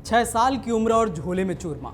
6 साल की उम्र और झोले में चूरमा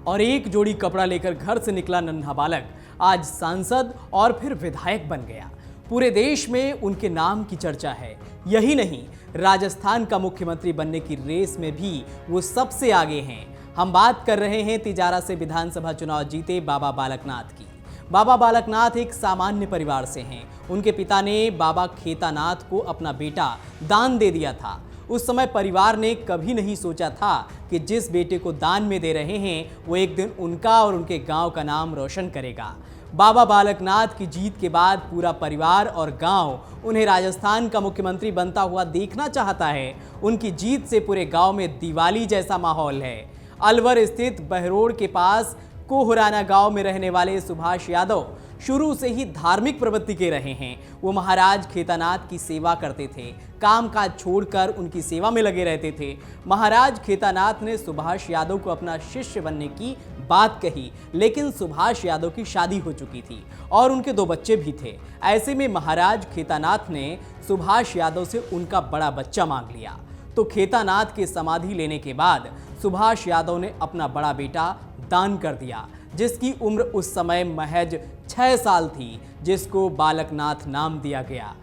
और एक जोड़ी कपड़ा लेकर घर से निकला नन्हा बालक आज सांसद और फिर विधायक बन गया। पूरे देश में उनके नाम की चर्चा है। यही नहीं, राजस्थान का मुख्यमंत्री बनने की रेस में भी वो सबसे आगे हैं। हम बात कर रहे हैं तिजारा से विधानसभा चुनाव जीते बाबा बालकनाथ की। बाबा बालकनाथ एक सामान्य परिवार से हैं। उनके पिता ने बाबा खेतानाथ को अपना बेटा दान दे दिया था। उस समय परिवार ने कभी नहीं सोचा था कि जिस बेटे को दान में दे रहे हैं वो एक दिन उनका और उनके गांव का नाम रोशन करेगा। बाबा बालकनाथ की जीत के बाद पूरा परिवार और गांव उन्हें राजस्थान का मुख्यमंत्री बनता हुआ देखना चाहता है। उनकी जीत से पूरे गांव में दिवाली जैसा माहौल है। अलवर स्थित बहरोड के पास कोहराना गांव में रहने वाले सुभाष यादव शुरू से ही धार्मिक प्रवृत्ति के रहे हैं। वो महाराज खेतानाथ की सेवा करते थे, कामकाज छोड़कर उनकी सेवा में लगे रहते थे। महाराज खेतानाथ ने सुभाष यादव को अपना शिष्य बनने की बात कही, लेकिन सुभाष यादव की शादी हो चुकी थी और उनके 2 बच्चे भी थे। ऐसे में महाराज खेतानाथ ने सुभाष यादव से उनका बड़ा बच्चा मांग लिया। तो खेतानाथ के समाधि लेने के बाद सुभाष यादव ने अपना बड़ा बेटा दान कर दिया, जिसकी उम्र उस समय महज 6 साल थी, जिसको बालकनाथ नाम दिया गया।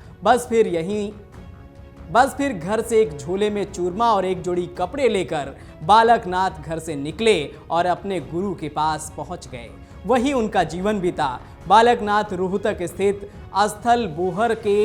बस फिर घर से एक झोले में चूरमा और एक जोड़ी कपड़े लेकर बालकनाथ घर से निकले और अपने गुरु के पास पहुंच गए। वहीं उनका जीवन बीता। बालकनाथ रोहतक स्थित स्थल बोहर के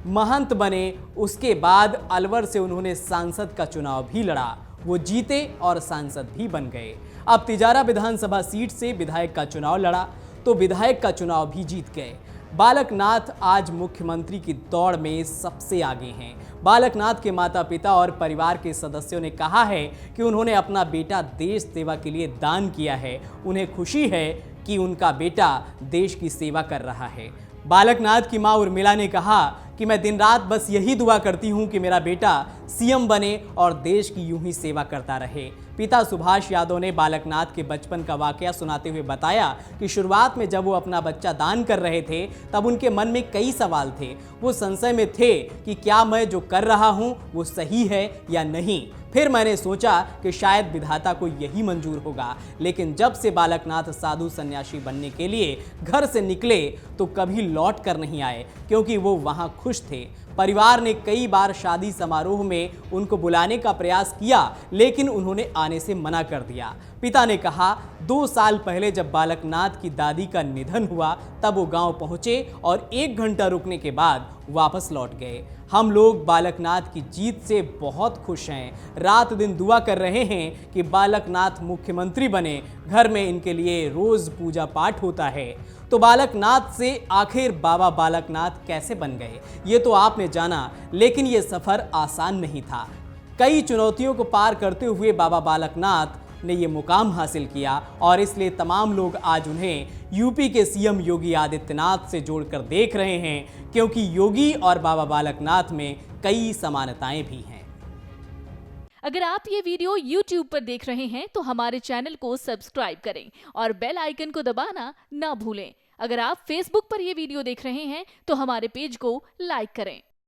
महंत बने। उसके बाद अलवर से उन्होंने सांसद का चुनाव भी लड़ा। वो जीते और सांसद भी बन गए। अब तिजारा विधानसभा सीट से विधायक का चुनाव लड़ा तो विधायक का चुनाव भी जीत गए। बालकनाथ आज मुख्यमंत्री की दौड़ में सबसे आगे हैं। बालकनाथ के माता पिता और परिवार के सदस्यों ने कहा है कि उन्होंने अपना बेटा देश सेवा के लिए दान किया है। उन्हें खुशी है कि उनका बेटा देश की सेवा कर रहा है। बालकनाथ की मां उर्मिला ने कहा कि मैं दिन रात बस यही दुआ करती हूं कि मेरा बेटा सीएम बने और देश की यूं ही सेवा करता रहे। पिता सुभाष यादव ने बालकनाथ के बचपन का वाकया सुनाते हुए बताया कि शुरुआत में जब वो अपना बच्चा दान कर रहे थे तब उनके मन में कई सवाल थे। वो संशय में थे कि क्या मैं जो कर रहा हूं वो सही है या नहीं। फिर मैंने सोचा कि शायद विधाता को यही मंजूर होगा, लेकिन जब से बालकनाथ साधु सन्यासी बनने के लिए घर से निकले तो कभी लौट कर नहीं आए, क्योंकि वो वहां खुश थे। परिवार ने कई बार शादी समारोह में उनको बुलाने का प्रयास किया, लेकिन उन्होंने आने से मना कर दिया। पिता ने कहा 2 साल पहले जब बालकनाथ की दादी का निधन हुआ तब वो गांव पहुंचे और 1 घंटा रुकने के बाद वापस लौट गए। हम लोग बालकनाथ की जीत से बहुत खुश हैं। रात दिन दुआ कर रहे हैं कि बालकनाथ मुख्यमंत्री बने। घर में इनके लिए रोज पूजा पाठ होता है। तो बालकनाथ से आखिर बाबा बालकनाथ कैसे बन गए ये तो आपने जाना, लेकिन ये सफर आसान नहीं था। कई चुनौतियों को पार करते हुए बाबा बालकनाथ ने ये मुकाम हासिल किया और इसलिए तमाम लोग आज उन्हें यूपी के सीएम योगी आदित्यनाथ से जोड़कर देख रहे हैं, क्योंकि योगी और बाबा बालकनाथ में कई समानताएं भी हैं। अगर आप ये वीडियो YouTube पर देख रहे हैं तो हमारे चैनल को सब्सक्राइब करें और बेल आइकन को दबाना ना भूलें। अगर आप Facebook पर ये वीडियो देख रहे हैं तो हमारे पेज को लाइक करें।